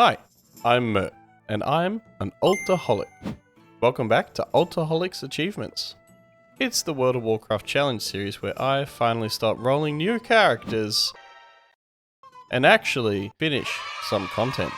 Hi, I'm Mert, and I'm an Altaholic. Welcome back to Altaholic's Achievements. It's the World of Warcraft challenge series where I finally stop rolling new characters and actually finish some content.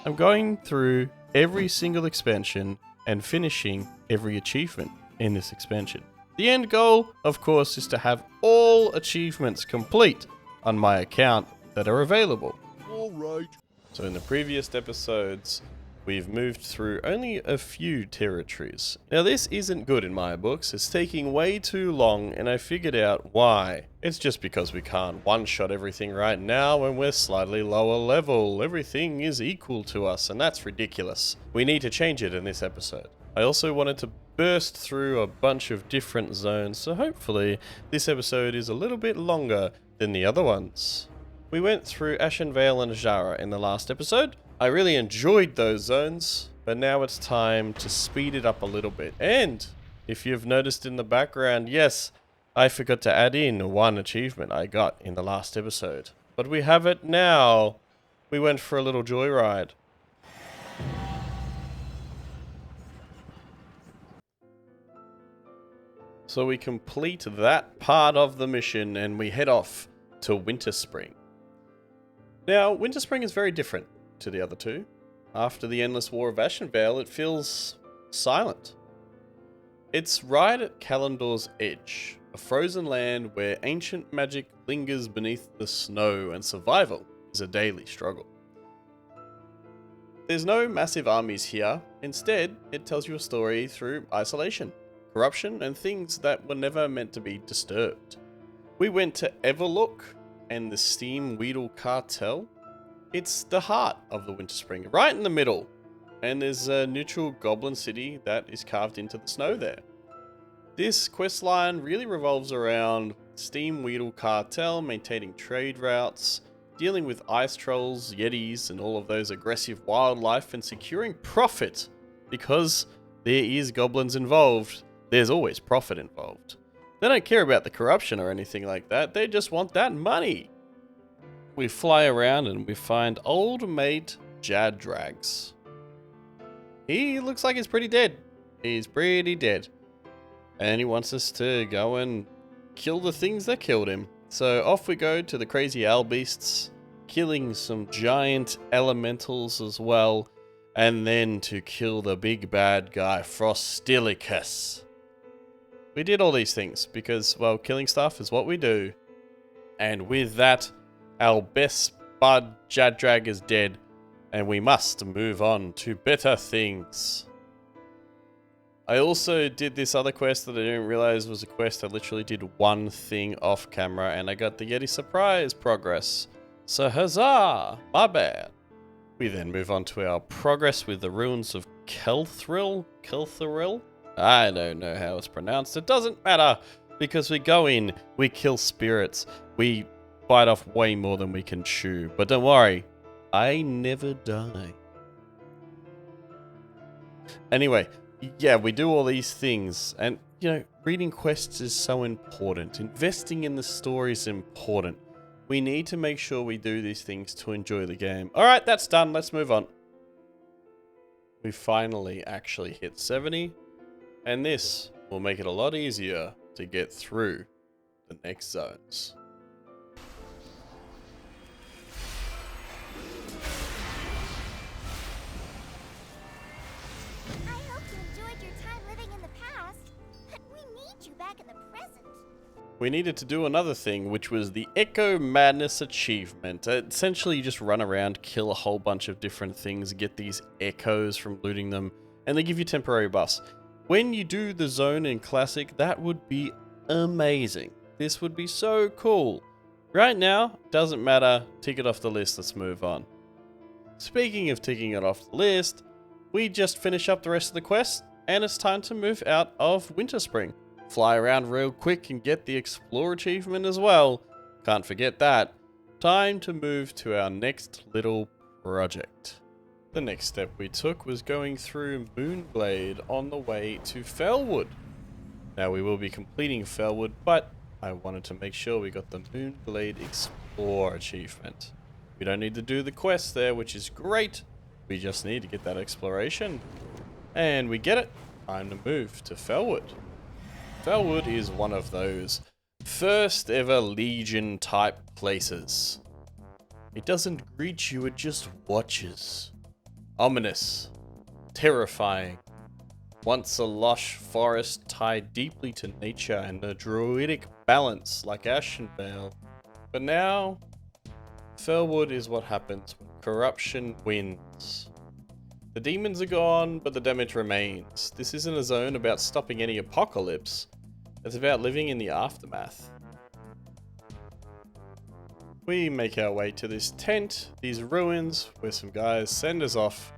I'm going through every single expansion and finishing every achievement in this expansion. The end goal, of course, is to have all achievements complete on my account that are available. Alright. So in the previous episodes, we've moved through only a few territories. Now this isn't good in my books, it's taking way too long and I figured out why. It's just because we can't one-shot everything right now when we're slightly lower level. Everything is equal to us and that's ridiculous. We need to change it in this episode. I also wanted to burst through a bunch of different zones, so hopefully this episode is a little bit longer than the other ones. We went through Ashenvale and Ajara in the last episode. I really enjoyed those zones, but now it's time to speed it up a little bit. And if you've noticed in the background, yes, I forgot to add in one achievement I got in the last episode. But we have it now. We went for a little joyride. So we complete that part of the mission and we head off to Winterspring. Now, Winterspring is very different to the other two. After the endless war of Ashenvale, it feels silent. It's right at Kalimdor's edge, a frozen land where ancient magic lingers beneath the snow and survival is a daily struggle. There's no massive armies here. Instead, it tells you a story through isolation, corruption, and things that were never meant to be disturbed. We went to Everlook and the Steam Weedle Cartel. It's the heart of the Winterspring, right in the middle. And there's a neutral goblin city that is carved into the snow there. This questline really revolves around Steam Weedle Cartel, maintaining trade routes, dealing with ice trolls, yetis, and all of those aggressive wildlife, and securing profit. Because there is goblins involved, there's always profit involved. They don't care about the corruption or anything like that, they just want that money. We fly around and we find old mate Jadrags. He looks like he's pretty dead. He's pretty dead. And he wants us to go and kill the things that killed him. So off we go to the crazy owl beasts, killing some giant elementals as well, and then to kill the big bad guy, Frostilicus. We did all these things because, well, killing stuff is what we do. And with that, our best bud Jadrag is dead, and we must move on to better things. I also did this other quest that I didn't realize was a quest. I literally did one thing off camera, and I got the Yeti surprise progress. So huzzah! My bad. We then move on to our progress with the ruins of Kelthril? I don't know how it's pronounced. It doesn't matter, because we go in, we kill spirits, we bite off way more than we can chew. But don't worry, I never die. Anyway, yeah, we do all these things, and, you know, reading quests is so important. Investing in the story is important. We need to make sure we do these things to enjoy the game. Alright, that's done. Let's move on. We finally actually hit 70. And this will make it a lot easier to get through the next zones. I hope you enjoyed your time living in the past. We need you back in the present. We needed to do another thing, which was the Echo Madness achievement. Essentially, you just run around, kill a whole bunch of different things, get these echoes from looting them, and they give you temporary buffs. When you do the zone in Classic, that would be amazing. This would be so cool. Right now, doesn't matter. Tick it off the list. Let's move on. Speaking of ticking it off the list, we just finish up the rest of the quest, and it's time to move out of Winterspring. Fly around real quick and get the Explore achievement as well. Can't forget that. Time to move to our next little project. The next step we took was going through Moonglade on the way to Felwood. Now we will be completing Felwood, but I wanted to make sure we got the Moonglade Explore achievement. We don't need to do the quest there, which is great. We just need to get that exploration. And we get it. Time to move to Felwood. Felwood is one of those first ever Legion type places. It doesn't greet you, it just watches. Ominous. Terrifying. Once a lush forest tied deeply to nature and a druidic balance like Ashenvale. But now, Felwood is what happens when corruption wins. The demons are gone, but the damage remains. This isn't a zone about stopping any apocalypse. It's about living in the aftermath. We make our way to this tent, these ruins, where some guys send us off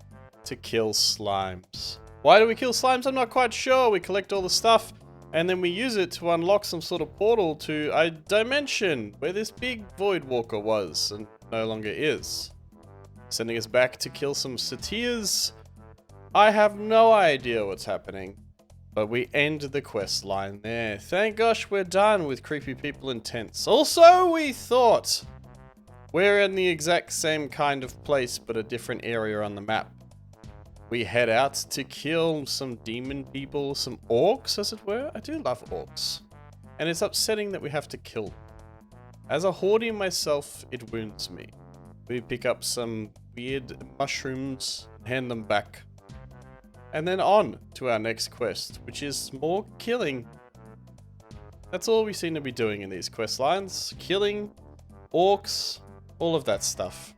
to kill slimes. Why do we kill slimes? I'm not quite sure. We collect all the stuff, and then we use it to unlock some sort of portal to a dimension where this big void walker was and no longer is. Sending us back to kill some satyrs. I have no idea what's happening, but we end the quest line there. Thank gosh we're done with creepy people in tents. Also, we thought we're in the exact same kind of place, but a different area on the map. We head out to kill some demon people, some orcs as it were. I do love orcs. And it's upsetting that we have to kill them. As a Hordian myself, it wounds me. We pick up some weird mushrooms, hand them back, and then on to our next quest, which is more killing. That's all we seem to be doing in these quest lines. Killing, orcs, all of that stuff.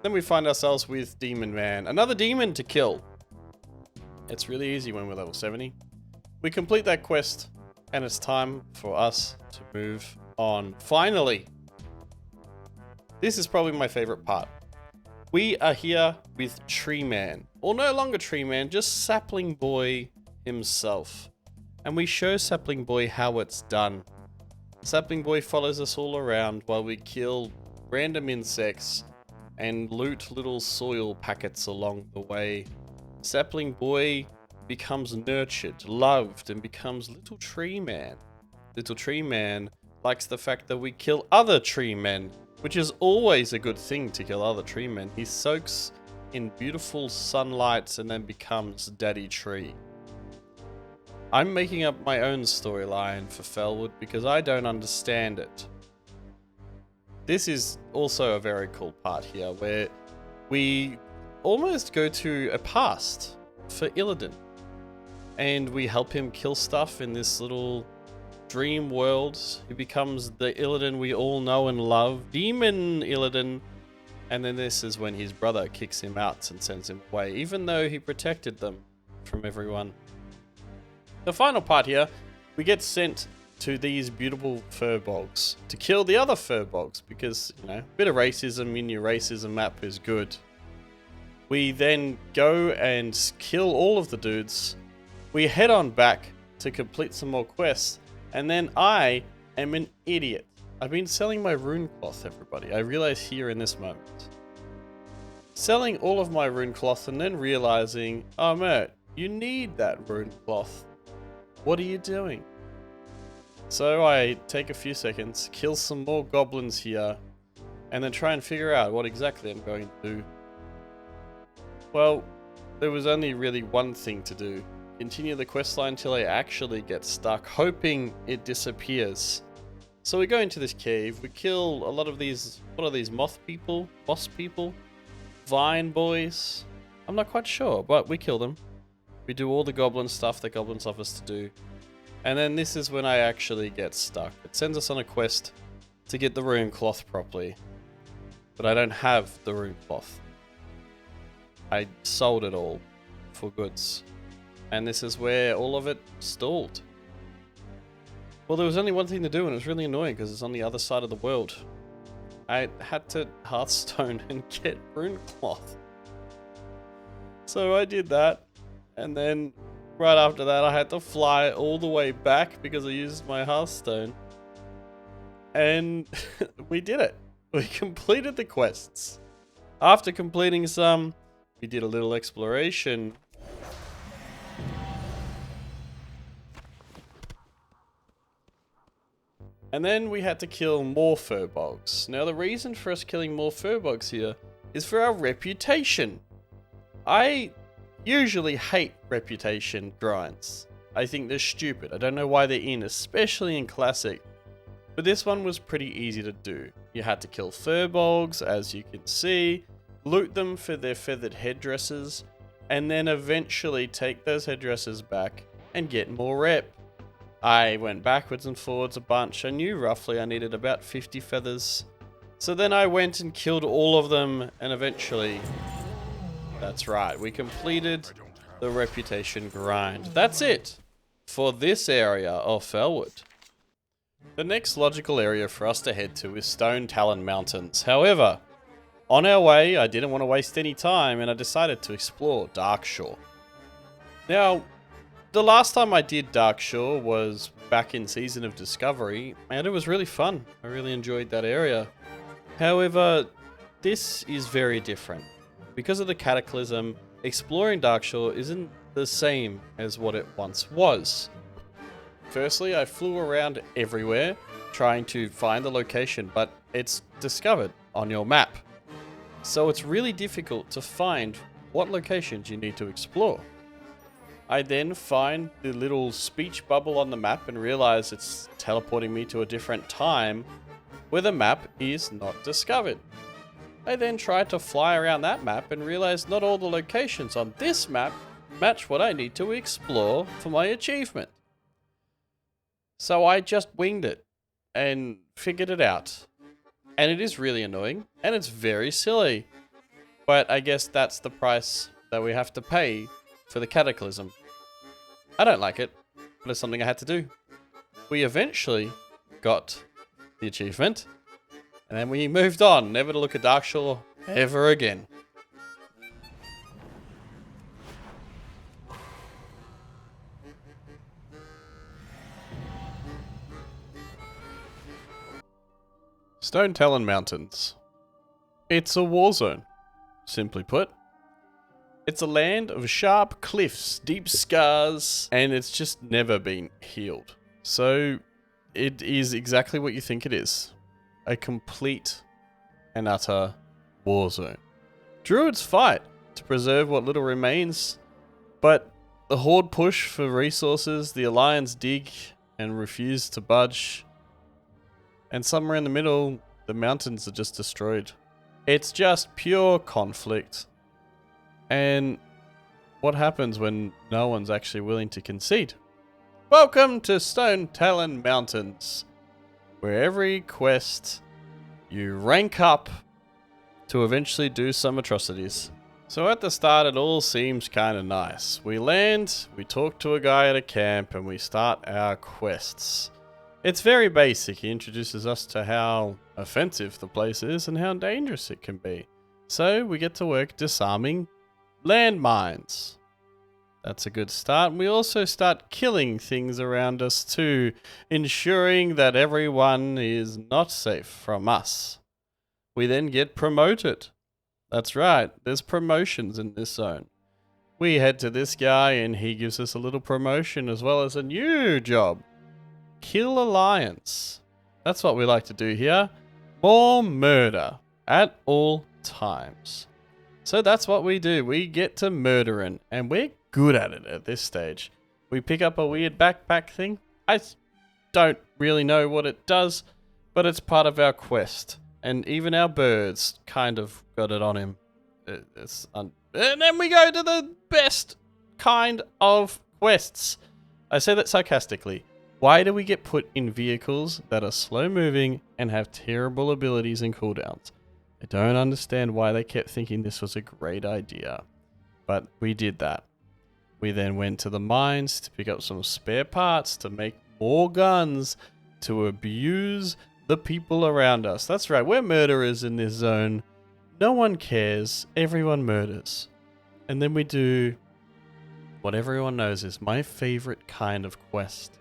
Then we find ourselves with Demon Man, another demon to kill. It's really easy when we're level 70. We complete that quest, and it's time for us to move on. Finally! This is probably my favorite part. We are here with Tree Man, or no longer Tree Man, just Sapling Boy himself. And we show Sapling Boy how it's done. Sapling Boy follows us all around while we kill random insects and loot little soil packets along the way. Sapling Boy becomes nurtured, loved, and becomes Little Tree Man. Little Tree Man likes the fact that we kill other tree men, which is always a good thing to kill other tree men. He soaks in beautiful sunlight and then becomes Daddy Tree. I'm making up my own storyline for Felwood because I don't understand it. This is also a very cool part here where we almost go to a past for Illidan. And we help him kill stuff in this little dream world. He becomes the Illidan we all know and love, Demon Illidan. And then this is when his brother kicks him out and sends him away, even though he protected them from everyone. The final part here, we get sent to these beautiful furbolgs to kill the other furbolgs because, you know, a bit of racism in your racism map is good. We then go and kill all of the dudes. We head on back to complete some more quests, and then I am an idiot. I've been selling my rune cloth, everybody. I realize here in this moment. Selling all of my rune cloth and then realizing, oh Mert, you need that rune cloth. What are you doing? So I take a few seconds, kill some more goblins here, and then try and figure out what exactly I'm going to do. Well, there was only really one thing to do. Continue the questline until I actually get stuck, hoping it disappears. So we go into this cave, we kill a lot of these, what are these, moth people? Moss people? Vine boys? I'm not quite sure, but we kill them. We do all the goblin stuff that goblins love us to do. And then this is when I actually get stuck. It sends us on a quest to get the rune cloth properly. But I don't have the rune cloth. I sold it all for goods. And this is where all of it stalled. Well, there was only one thing to do and it was really annoying because it's on the other side of the world. I had to Hearthstone and get rune cloth. So I did that. And then right after that I had to fly all the way back because I used my Hearthstone. And we did it. We completed the quests. After completing some, we did a little exploration. And then we had to kill more furbolgs. Now the reason for us killing more furbolgs here is for our reputation. I usually hate reputation grinds. I think they're stupid. I don't know why they're in, especially in Classic. But this one was pretty easy to do. You had to kill furbolgs, as you can see, loot them for their feathered headdresses, and then eventually take those headdresses back and get more rep. I went backwards and forwards a bunch. I knew roughly I needed about 50 feathers. So then I went and killed all of them, and eventually, that's right, we completed the reputation grind. That's it for this area of Felwood. The next logical area for us to head to is Stone Talon Mountains. However, on our way, I didn't want to waste any time and I decided to explore Darkshore. Now, the last time I did Darkshore was back in Season of Discovery, and it was really fun. I really enjoyed that area. However, this is very different. Because of the Cataclysm, exploring Darkshore isn't the same as what it once was. Firstly, I flew around everywhere trying to find the location, but it's discovered on your map. So it's really difficult to find what locations you need to explore. I then find the little speech bubble on the map and realize it's teleporting me to a different time where the map is not discovered. I then try to fly around that map and realize not all the locations on this map match what I need to explore for my achievement. So I just winged it and figured it out. And it is really annoying and it's very silly. But I guess that's the price that we have to pay for the Cataclysm. I don't like it, but it's something I had to do. We eventually got the achievement, and then we moved on, never to look at Darkshore ever again. Stone Talon Mountains. It's a war zone, simply put. It's a land of sharp cliffs, deep scars, and it's just never been healed. So it is exactly what you think it is. A complete and utter war zone. Druids fight to preserve what little remains, but the Horde push for resources, the Alliance dig and refuse to budge, and somewhere in the middle, the mountains are just destroyed. It's just pure conflict. And what happens when no one's actually willing to concede? Welcome to Stone Talon Mountains, where every quest you rank up to eventually do some atrocities. So at the start it all seems kind of nice. We land, we talk to a guy at a camp, and we start our quests. It's very basic. He introduces us to how offensive the place is and how dangerous it can be. So we get to work disarming landmines. That's a good start. We also start killing things around us too, ensuring that everyone is not safe from us. We then get promoted. That's right, there's promotions in this zone. We head to this guy and he gives us a little promotion as well as a new job. Kill Alliance. That's what we like to do here. More murder at all times. So that's what we do. We get to murdering, and we're good at it at this stage. We pick up a weird backpack thing. I don't really know what it does, but it's part of our quest. And even our birds kind of got it on him. And then we go to the best kind of quests. I say that sarcastically. Why do we get put in vehicles that are slow moving and have terrible abilities and cooldowns? I don't understand why they kept thinking this was a great idea, but we did that. We then went to the mines to pick up some spare parts to make more guns to abuse the people around us. That's right, we're murderers in this zone. No one cares, everyone murders. And then we do what everyone knows is my favorite kind of quest.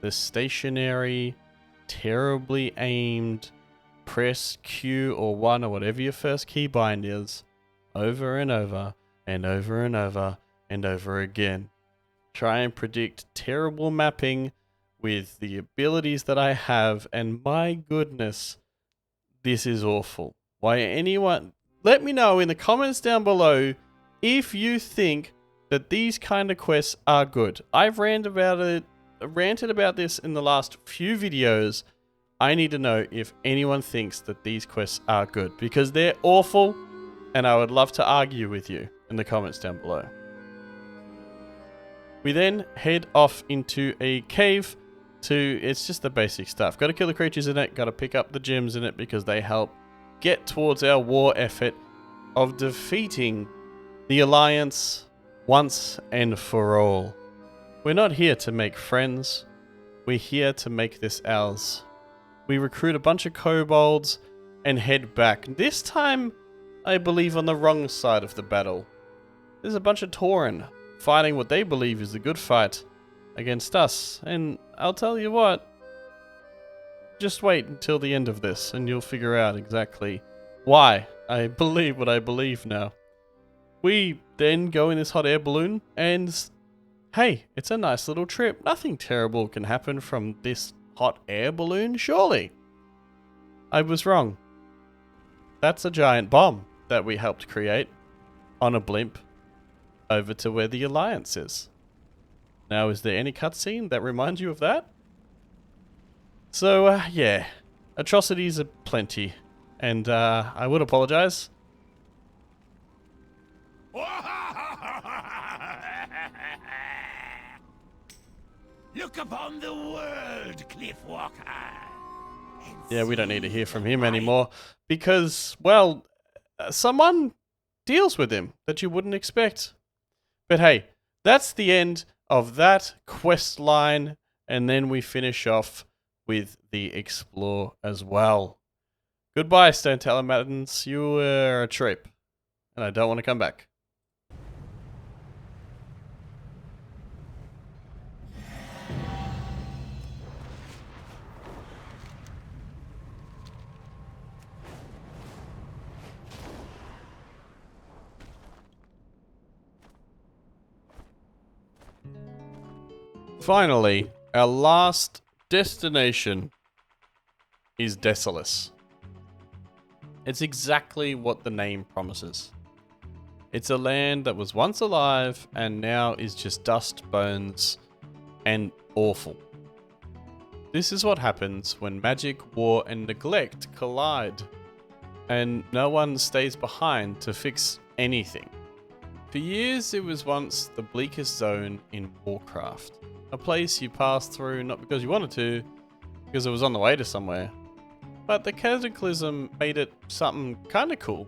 The stationary, terribly aimed, press Q or 1 or whatever your first keybind is, over and over and over and over and over again. Try and predict terrible mapping with the abilities that I have, and my goodness, this is awful. Why anyone... Let me know in the comments down below if you think that these kind of quests are good. I've ranted about this in the last few videos. I need to know if anyone thinks that these quests are good, because they're awful, and I would love to argue with you in the comments down below. We then head off into a cave to... It's just the basic stuff. Got to kill the creatures in it, got to pick up the gems in it because they help get towards our war effort of defeating the Alliance once and for all. We're not here to make friends. We're here to make this ours. We recruit a bunch of kobolds and head back. This time, I believe, on the wrong side of the battle. There's a bunch of Tauren fighting what they believe is the good fight against us. And I'll tell you what, just wait until the end of this and you'll figure out exactly why I believe what I believe now. We then go in this hot air balloon and hey, it's a nice little trip. Nothing terrible can happen from this hot air balloon, surely. I was wrong. That's a giant bomb that we helped create on a blimp over to where the Alliance is. Now, is there any cutscene that reminds you of that? So, yeah, atrocities are plenty, and I would apologize. Look upon the world, Cliffwalker. Yeah, we don't need to hear from him anymore, because, well, someone deals with him that you wouldn't expect. But hey, that's the end of that quest line, and then we finish off with the explore as well. Goodbye, Stone Telematons. You were a trip, and I don't want to come back. Finally, our last destination is Desolace. It's exactly what the name promises. It's a land that was once alive and now is just dust, bones, and awful. This is what happens when magic, war, and neglect collide, and no one stays behind to fix anything. For years, it was once the bleakest zone in Warcraft. A place you passed through not because you wanted to, because it was on the way to somewhere. But the Cataclysm made it something kinda cool.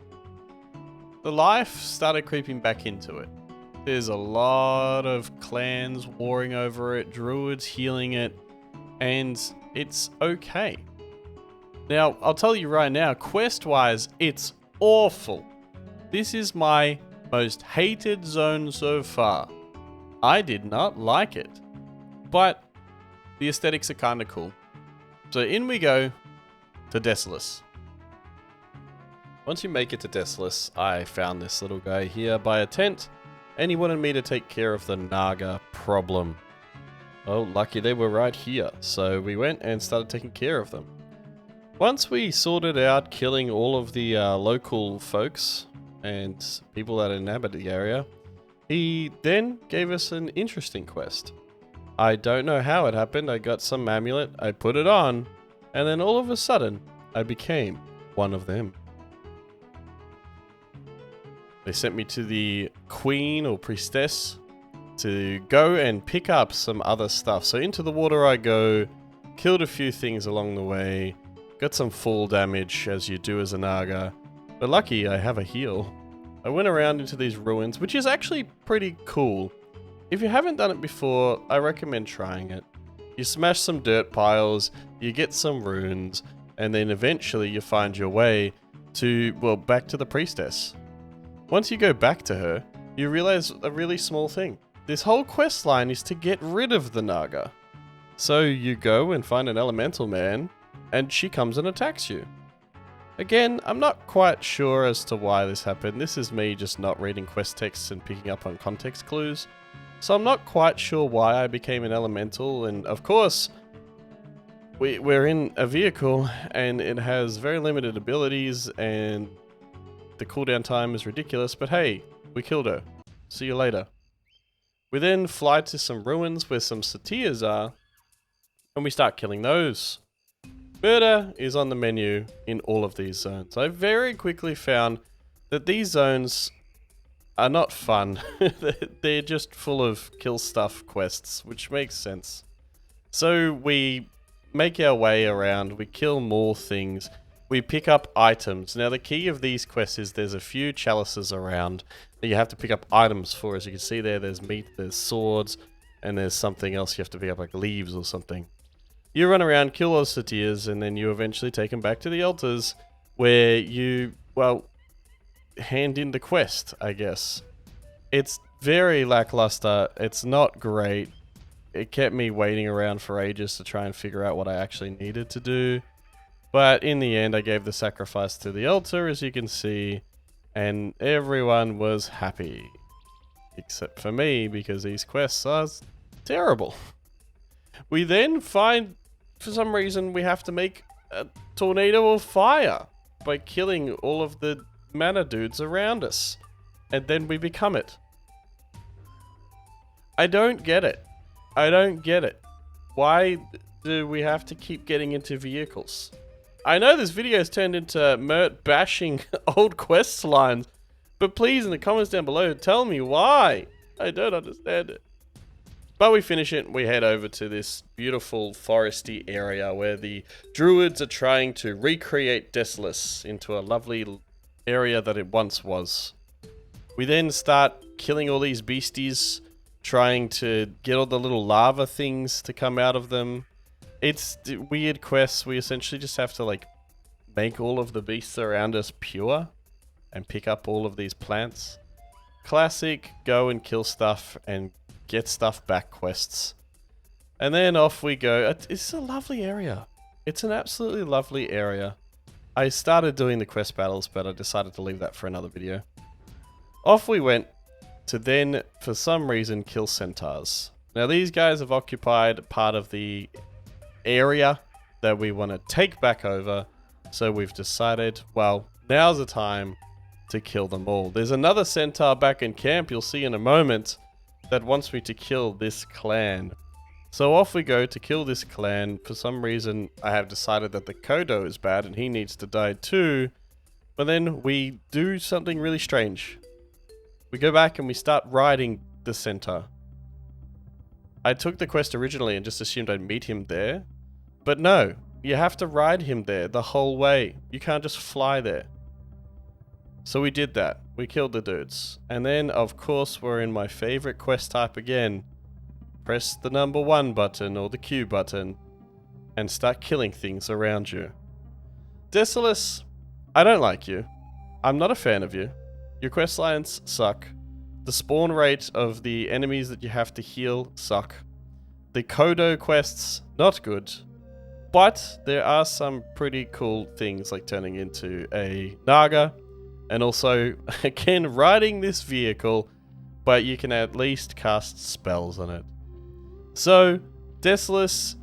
The life started creeping back into it. There's a lot of clans warring over it, druids healing it, and it's okay. Now, I'll tell you right now, quest-wise, it's awful. This is my most hated zone so far. I did not like it. But the aesthetics are kind of cool. So in we go to Desolace. Once you make it to Desolace, I found this little guy here by a tent, and he wanted me to take care of the Naga problem. Oh, lucky they were right here. So we went and started taking care of them. Once we sorted out killing all of the local folks and people that inhabit the area, he then gave us an interesting quest. I don't know how it happened. I got some amulet, I put it on, and then all of a sudden, I became one of them. They sent me to the queen or priestess to go and pick up some other stuff. So into the water I go, killed a few things along the way, got some fall damage as you do as a Naga, but lucky I have a heal. I went around into these ruins, which is actually pretty cool. If you haven't done it before, I recommend trying it. You smash some dirt piles, you get some runes, and then eventually you find your way to, well, back to the priestess. Once you go back to her, you realize a really small thing. This whole quest line is to get rid of the Naga. So you go and find an elemental man, and she comes and attacks you. Again, I'm not quite sure as to why this happened. This is me just not reading quest texts and picking up on context clues. So I'm not quite sure why I became an elemental, and of course, we're in a vehicle and it has very limited abilities and the cooldown time is ridiculous, but hey, we killed her. See you later. We then fly to some ruins where some satyrs are and we start killing those. Murder is on the menu in all of these zones. I very quickly found that these zones are not fun. They're just full of kill stuff quests, which makes sense. So we make our way around, we kill more things, we pick up items. Now the key of these quests is there's a few chalices around that you have to pick up items for. As you can see there's meat, there's swords, and there's something else you have to pick up, like leaves or something. You run around, kill those satyrs, and then you eventually take them back to the altars where you, well, hand in the quest, I guess. It's very lackluster. It's not great. It kept me waiting around for ages to try and figure out what I actually needed to do. But in the end, I gave the sacrifice to the altar, as you can see, and everyone was happy. Except for me, because these quests are terrible. We then find, for some reason, we have to make a tornado of fire by killing all of the mana dudes around us. And then we become it. I don't get it. I don't get it. Why do we have to keep getting into vehicles? I know this video has turned into Mert bashing old quest lines, but please in the comments down below tell me why. I don't understand it. But we finish it and we head over to this beautiful foresty area where the druids are trying to recreate Desolus into a lovely area that it once was. We then start killing all these beasties, trying to get all the little lava things to come out of them. It's weird quests. We essentially just have to like make all of the beasts around us pure and pick up all of these plants. Classic go and kill stuff and get stuff back quests. And then off we go. It's a lovely area. It's an absolutely lovely area. I started doing the quest battles, but I decided to leave that for another video. Off we went to then, for some reason, kill centaurs. Now these guys have occupied part of the area that we want to take back over, so we've decided, well, now's the time to kill them all. There's another centaur back in camp, you'll see in a moment, that wants me to kill this clan. So off we go to kill this clan. For some reason, I have decided that the Kodo is bad and he needs to die too. But then we do something really strange. We go back and we start riding the centaur. I took the quest originally and just assumed I'd meet him there. But no, you have to ride him there the whole way. You can't just fly there. So we did that. We killed the dudes. And then, of course, we're in my favorite quest type again. Press the number 1 button or the Q button and start killing things around you. Desolus, I don't like you. I'm not a fan of you. Your quest lines suck. The spawn rate of the enemies that you have to heal suck. The Kodo quests, not good. But there are some pretty cool things like turning into a Naga. And also, again, riding this vehicle, but you can at least cast spells on it. So, Desolus,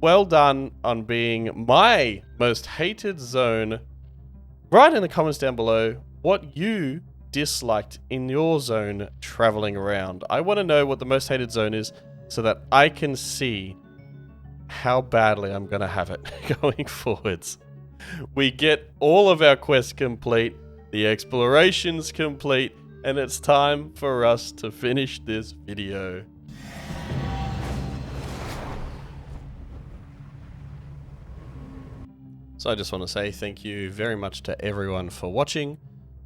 well done on being my most hated zone. Write in the comments down below what you disliked in your zone traveling around. I want to know what the most hated zone is so that I can see how badly I'm going to have it going forwards. We get all of our quests complete. The exploration's complete, and it's time for us to finish this video. So I just want to say thank you very much to everyone for watching.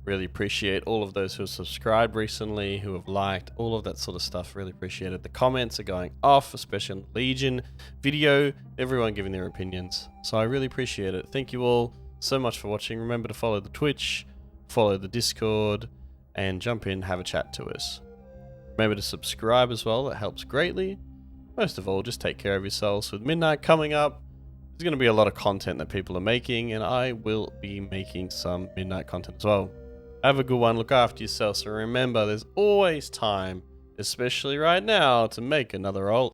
Really appreciate all of those who have subscribed recently, who have liked, all of that sort of stuff. Really appreciate it. The comments are going off, especially on the Legion video. Everyone giving their opinions. So I really appreciate it. Thank you all so much for watching. Remember to follow the Twitch, follow the Discord, and jump in, have a chat to us. Remember to subscribe as well, that helps greatly. Most of all, just take care of yourselves. With midnight coming up, there's going to be a lot of content that people are making, and I will be making some midnight content as well. Have a good one, look after yourselves, and remember, there's always time, especially right now, to make another alt.